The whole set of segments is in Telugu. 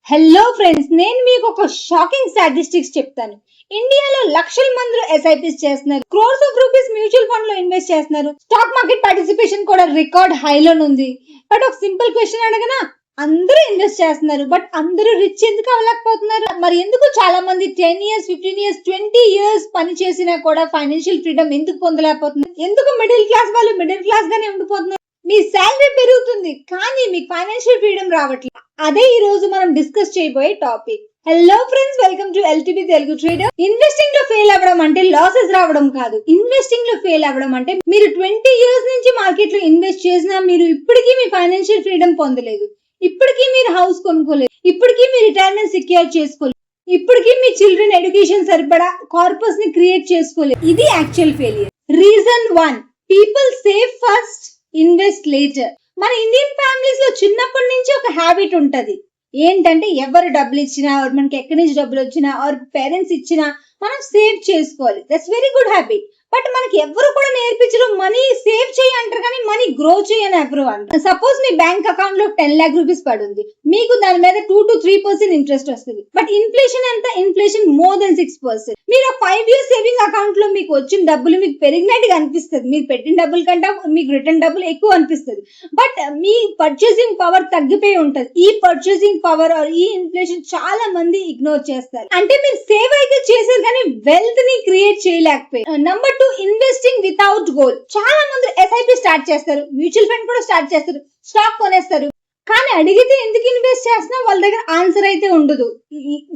హలో ఫ్రెండ్స్, నేను మీకు ఒక షాకింగ్ స్టాటిస్టిక్స్ చెప్తాను. ఇండియాలో లక్షల మంది ఎస్ఐపిస్ చేస్తున్నారు, crores of rupees mutual fund లో ఇన్వెస్ట్ చేస్తున్నారు. స్టాక్ మార్కెట్ పార్టిసిపేషన్ కూడా రికార్డ్ హైలో ఉంది. బట్ ఒక సింపుల్ క్వశ్చన్ అడగనా, అందరూ ఇన్వెస్ట్ చేస్తున్నారు, బట్ అందరూ రిచ్ ఎందుకు అవ్వలేకపోతున్నారు? మరి ఎందుకు చాలా మంది 10 years 15 years 20 years పని చేసినా కూడా ఫైనాన్షియల్ ఫ్రీడమ్ ఎందుకు పొందలేకపోతున్నారు? ఎందుకు మిడిల్ క్లాస్ వాళ్ళు మిడిల్ క్లాస్ గానే ఉండిపోతున్నారు? మీ శాలరీ పెరుగుతుంది కానీ మీకు ఫైనాన్షియల్ ఫ్రీడమ్ రావట్లేదు. అదే ఈ రోజు మనం డిస్కస్ చేయబోయే topic. Hello friends, welcome to LTB Telugu trader. Investing లో ఫెయిల్ అవ్వడం అంటే లాసెస్ రావడం కాదు. ఇన్వెస్టింగ్ లో ఫెయిల్ అవ్వడం అంటే మీరు 20 years నుంచి మార్కెట్ లో ఇన్వెస్ట్ చేసినా మీరు ఇప్పటికీ మీ ఫైనాన్షియల్ ఫ్రీడమ్ పొందలేదు, ఇప్పటికీ మీరు హౌస్ కొనుక్కోలేదు, ఇప్పటికీ మీ రిటైర్మెంట్ సెక్యూర్ చేసుకోలేదు, ఇప్పటికీ మీ చిల్డ్రన్ ఎడ్యుకేషన్ సరిపడా కార్పస్ ని క్రియేట్ చేసుకోలేదు. ఇది actual failure. Reason 1, people save first, invest later. మన ఇండియన్ ఫ్యామిలీస్ లో చిన్నప్పటి నుంచి ఒక హ్యాబిట్ ఉంటది. ఏంటంటే ఎవరు డబ్బులు ఇచ్చినా, మనకి ఎక్కడి నుంచి డబ్బులు వచ్చినా, ఆర్ పేరెంట్స్ ఇచ్చినా మనం సేవ్ చేసుకోవాలి. That's very good habit. But మనకి ఎవరు కూడా నేర్పించరు మనీ సేవ్ చేయి అంటారు కానీ మనీ గ్రో చేయని ఎవరు అంటారు. సపోజ్ మీ బ్యాంక్ అకౌంట్ లో 10 lakh రూపీస్ పడుంది, మీకు దాని మీద 2 to 3% ఇంట్రెస్ట్ వస్తుంది. బట్ ఇన్ఫ్లేషన్ ఎంత? Inflation more than 6%. మీరు 5 years సేవింగ్ అకౌంట్ లో మీకు వచ్చిన డబ్బులు మీకు పెరిగినట్టుగా అనిపిస్తుంది, మీరు పెట్టిన డబ్బుల కంటే మీకు రిటర్న్ డబ్బులు ఎక్కువ అనిపిస్తుంది. బట్ మీ పర్చేసింగ్ పవర్ తగ్గిపోయి ఉంటది. ఈ పర్చేసింగ్ పవర్ ఈ ఇన్ఫ్లేషన్ చాలా మంది ఇగ్నోర్ చేస్తారు. అంటే మీరు సేవ్ అయితే చేశారు కానీ వెల్త్ ని క్రియేట్ చేయలేకపోయారు. Number 2, investing without goal. చాలా మంది ఎస్ఐపి స్టార్ట్ చేస్తారు, మ్యూచువల్ ఫండ్ కూడా స్టార్ట్ చేస్తారు, స్టాక్ కొనేస్తారు. కానీ అడిగితే ఎందుకు ఇన్వెస్ట్ చేస్తున్నా వాళ్ళ దగ్గర ఆన్సర్ అయితే ఉండదు.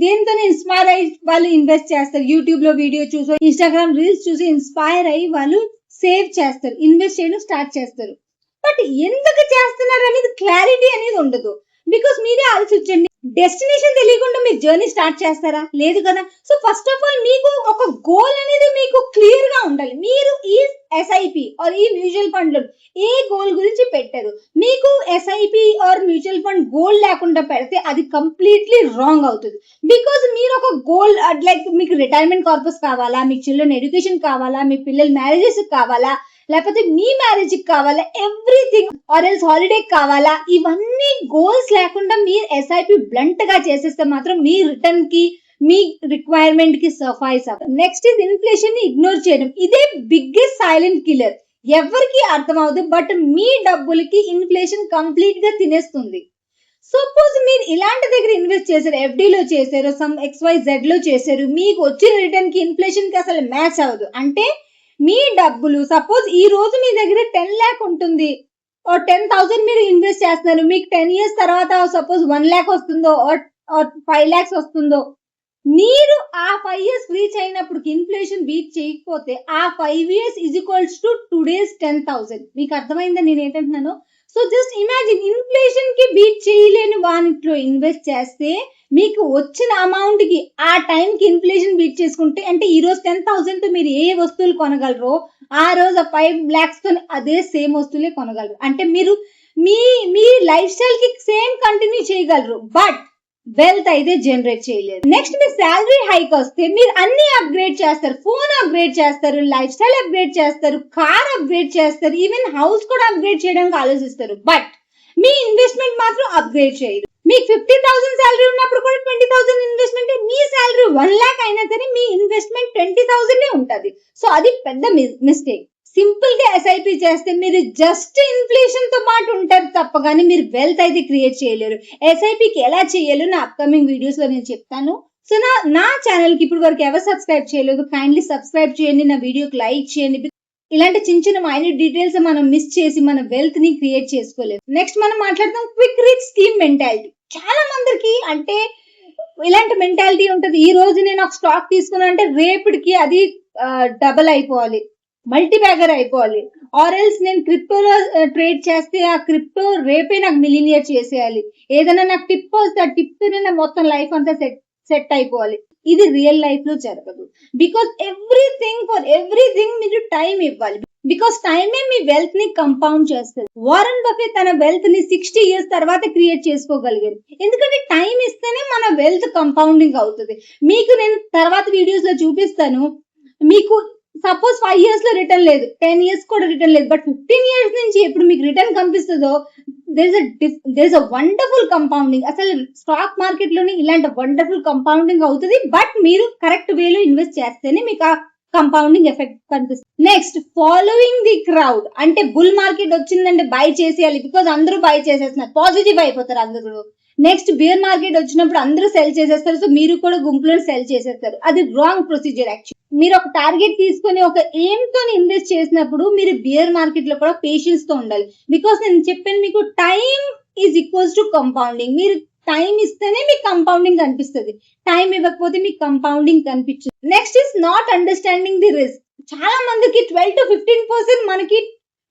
దేంతో ఇన్స్పైర్ అయ్యి వాళ్ళు ఇన్వెస్ట్ చేస్తారు. యూట్యూబ్ లో వీడియో చూసి, ఇన్స్టాగ్రామ్ రీల్స్ చూసి ఇన్స్పైర్ అయ్యి వాళ్ళు సేవ్ చేస్తారు, ఇన్వెస్ట్ చేయడం స్టార్ట్ చేస్తారు. బట్ ఎందుకు చేస్తున్నారు అనేది క్లారిటీ అనేది ఉండదు. బికాస్ మీరే ఆలోచించండి, డెస్టినేషన్ తెలియకుండా మీరు జర్నీ స్టార్ట్ చేస్తారా? లేదు కదా. సో ఫస్ట్ ఆఫ్ ఆల్ మీకు ఒక గోల్ అనేది మీకు క్లియర్ గా ఉండాలి. మీరు ఈ ఎస్ఐపి ఆర్ ఈ మ్యూచువల్ ఫండ్ లో ఏ గోల్ గురించి పెట్టారు? మీకు SIP or mutual fund goal లేకుండా పెడితే అది కంప్లీట్లీ రాంగ్ అవుతుంది. బికాస్ మీరు ఒక గోల్ లైక్ మీకు రిటైర్మెంట్ కార్పస్ కావాలా, మీకు చిల్డ్రన్ ఎడ్యుకేషన్ కావాలా, మీ పిల్లల మ్యారేజెస్ కావాలా, లేకపోతే మీ మ్యారేజ్ కి కావాలా, ఎవ్రీథింగ్ ఆర్ ఎల్స్ హాలిడే కావాలా, ఇవన్నీ గోల్స్ లేకుండా మీరు ఎస్ఐపి బ్లంట్ గా చేసేస్తే మాత్రం మీ రిటర్న్ కి మీ రిక్వైర్మెంట్ కి సఫైస్ అవ్వదు. నెక్స్ట్ ఇస్ ఇన్ఫ్లేషన్ ని ఇగ్నోర్ చేయడం. ఇదే బిగ్గెస్ట్ సైలెంట్ కిల్లర్. ఎవరికి అర్థం అవుతుంది, బట్ మీ డబ్బులకి ఇన్ఫ్లేషన్ కంప్లీట్ గా తినేస్తుంది. సపోజ్ మీరు ఇలాంటి దగ్గర ఇన్వెస్ట్ చేశారు, ఎఫ్డీలో చేశారు, సమ్ XYZ లో చేశారు, మీకు వచ్చిన రిటర్న్ కి ఇన్ఫ్లేషన్ కి అసలు మ్యాచ్ అవ్వదు. అంటే మీ డబ్బులు సపోజ్ ఈ రోజు మీ దగ్గర 10 lakh ఉంటుంది, 10,000 మీరు ఇన్వెస్ట్ చేస్తున్నారు, మీకు 10 years తర్వాత సపోజ్ 1 lakh వస్తుందో, 5 lakhs వస్తుందో, మీరు ఆ 5 years రీచ్ అయినప్పుడు ఇన్ఫ్లేషన్ బీట్ చేయకపోతే ఆ 5 years is equals to today's 10,000. మీకు అర్థమైందా నేను ఏంటంటున్నాను? సో జస్ట్ ఇమాజిన్, ఇన్ఫ్లేషన్ కి బీట్ చేయలేని వాటిలో ఇన్వెస్ట్ చేస్తే మీకు వచ్చిన అమౌంట్ కి ఆ టైం కి ఇన్ఫ్లేషన్ బీట్ చేసుకుంటే, అంటే ఈ రోజు 10,000 తో మీరు ఏ వస్తువులు కొనగలరో ఆ రోజు 5 lakhs తో అదే సేమ్ వస్తువులే కొనగలరు. అంటే మీరు మీ మీ లైఫ్ స్టైల్ కి సేమ్ కంటిన్యూ చేయగలరు, బట్ వెల్త్ అయితే జనరేట్ చేయలేదు. నెక్స్ట్ మీ శాలరీ హైక్ వస్తే మీరు అన్ని అప్గ్రేడ్ చేస్తారు, ఫోన్ అప్గ్రేడ్ చేస్తారు, లైఫ్ స్టైల్ అప్గ్రేడ్ చేస్తారు, కార్ అప్గ్రేడ్ చేస్తారు, ఈవెన్ హౌస్ కూడా అప్గ్రేడ్ చేయడానికి ఆలోచిస్తారు. బట్ మీ ఇన్వెస్ట్మెంట్ మాత్రం అప్గ్రేడ్ చేయరు. మీకు 50,000 శాలరీ ఉన్నప్పుడు కూడా 20,000 ఇన్వెస్ట్మెంట్, మీ శాలరీ 1 lakh అయినా సరే మీ ఇన్వెస్ట్మెంట్ 20,000 ఉంటది. సో అది పెద్ద మిస్టేక్. సింపుల్ గా ఎస్ఐపి చేస్తే మీరు జస్ట్ ఇన్ఫ్లేషన్ తో పాటు ఉంటారు తప్ప కానీ మీరు వెల్త్ అయితే క్రియేట్ చేయలేరు. ఎస్ఐపికి ఎలా చేయాలో నా అప్కమింగ్ వీడియోస్ లో నేను చెప్తాను. సో నా ఛానల్ కి ఇప్పుడు వరకు ఎవరు సబ్స్క్రైబ్ చేయలేదు, కైండ్లీ సబ్స్క్రైబ్ చేయండి, నా వీడియోకి లైక్ చేయండి. ఇలాంటి చిన్న చిన్న మైన్యూట్ డీటెయిల్స్ మనం మిస్ చేసి మన వెల్త్ ని క్రియేట్ చేసుకోలేదు. నెక్స్ట్ మనం మాట్లాడతాం క్విక్ రిచ్ స్కీమ్ మెంటాలిటీ. చాలా మందికి అంటే ఇలాంటి మెంటాలిటీ ఉంటది, ఈ రోజు నేను ఒక స్టాక్ తీసుకున్నా అంటే రేపటికి అది డబల్ అయిపోవాలి, మల్టీ బ్యాగర్ అయిపోవాలి, ఆర్ ఎల్స్ నేను క్రిప్టోలో ట్రేడ్ చేస్తే ఆ క్రిప్టో రేపే నాకు మిలినియర్ చేసేయాలి, ఏదైనా నాకు టిప్ వస్తే ఆ టిప్ మొత్తం లైఫ్ అంతా సెట్ అయిపోవాలి. ఇది రియల్ లైఫ్ లో జరగదు. బికాస్ ఫర్ ఎవ్రీథింగ్ మీరు టైం ఇవ్వాలి. బికాస్ టైమే మీ వెల్త్ ని కంపౌండ్ చేస్తుంది. వారెన్ బఫెట్ తన వెల్త్ ని 60 years తర్వాత క్రియేట్ చేసుకోగలిగారు, ఎందుకంటే టైం ఇస్తేనే మన వెల్త్ కంపౌండింగ్ అవుతుంది. మీకు నేను తర్వాత వీడియోస్ లో చూపిస్తాను. మీకు సపోజ్ 5 years లో రిటర్న్ లేదు, 10 years కూడా రిటర్న్ లేదు, బట్ 15 years నుంచి ఎప్పుడు మీకు రిటర్న్ కనిపిస్తుందో there is a wonderful compounding. అసలు స్టాక్ మార్కెట్ లోని ఇలాంటి వండర్ఫుల్ కంపౌండింగ్ అవుతుంది. బట్ మీరు కరెక్ట్ వేలో ఇన్వెస్ట్ చేస్తేనే మీకు ఆ కంపౌండింగ్ ఎఫెక్ట్ కనిపిస్తుంది. Next, following the crowd. అంటే బుల్ మార్కెట్ వచ్చిందంటే బై చేసేయాలి, బికాజ్ అందరూ బై చేసేస్తున్నారు, పాజిటివ్ అయిపోతారు అందరూ. నెక్స్ట్, బియర్ మార్కెట్ వచ్చినప్పుడు అందరూ సెల్ చేసేస్తారు, సో మీరు కూడా గుంపులో సెల్ చేసేస్తారు. అది రాంగ్ ప్రొసీజర్ యాక్చువల్. మీరు ఒక టార్గెట్ తీసుకొని ఒక ఎయిమ్ తో ఇన్వెస్ట్ చేసినప్పుడు మీరు బియర్ మార్కెట్ లో కూడా పేషెన్స్ తో ఉండాలి. బికాస్ నేను చెప్పాను మీకు, time is equals to compounding. మీరు టైం ఇస్తేనే మీకు కంపౌండింగ్ కనిపిస్తుంది, టైం ఇవ్వకపోతే మీకు కంపౌండింగ్ కనిపించదు. Next is not understanding the risk. చాలా మందికి 12 to 15% మనకి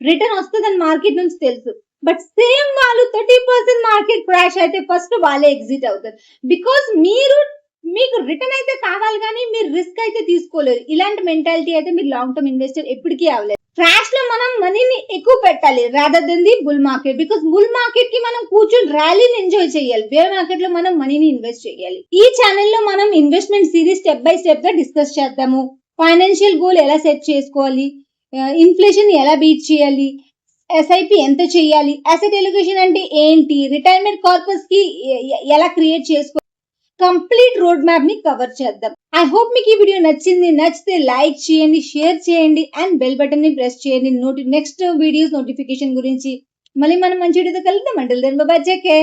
రిటర్న్ వస్తుందని మార్కెట్ నుంచి తెలుసు, బట్ సేమ్ వాళ్ళు 30% మార్కెట్ క్రాష్ అయితే ఫస్ట్ వాళ్ళే ఎగ్జిట్ అవుతారు. బికాస్ మీకు రిటర్న్ అయితే కావాలి కానీ మీరు రిస్క్ అయితే తీసుకోలేరు. ఇలాంటి మెంటాలిటీ అయితే మీరు లాంగ్ టర్మ్ ఇన్వెస్టర్ ఎప్పటికీ అవ్వలేదు. క్రాష్ లో మనం మనీని ఎక్కువ పెట్టాలి rather than the bull market. Because bull market కి మనం కూర్చొని ర్యాలీని ఎంజాయ్ చేయాలి, బేర్ మార్కెట్ లో మనం మనీని ఇన్వెస్ట్ చేయాలి. ఈ ఛానల్లో మనం investment series step by step గా డిస్కస్ చేద్దాము. ఫైనాన్షియల్ గోల్ ఎలా సెట్ చేసుకోవాలి, ఇన్ఫ్లేషన్ ఎలా బీట్ చేయాలి, ఎస్ఐపి ఎంత చేయాలి, అసెట్ ఎలిగేషన్ అంటే ఏంటి, రిటైర్మెంట్ కార్పస్ కి ఎలా క్రియేట్ చేసుకోవాలి, కంప్లీట్ రోడ్ మ్యాప్ ని కవర్ చేద్దాం. ఐ హోప్ మీకు ఈ వీడియో నచ్చింది. నచ్చితే లైక్ చేయండి, షేర్ చేయండి అండ్ బెల్ బటన్ ని ప్రెస్ చేయండి నెక్స్ట్ వీడియోస్ నోటిఫికేషన్ గురించి. మళ్ళీ మనం మంచి వీడియోతో కలుద్దాం. Until then bye bye, take care.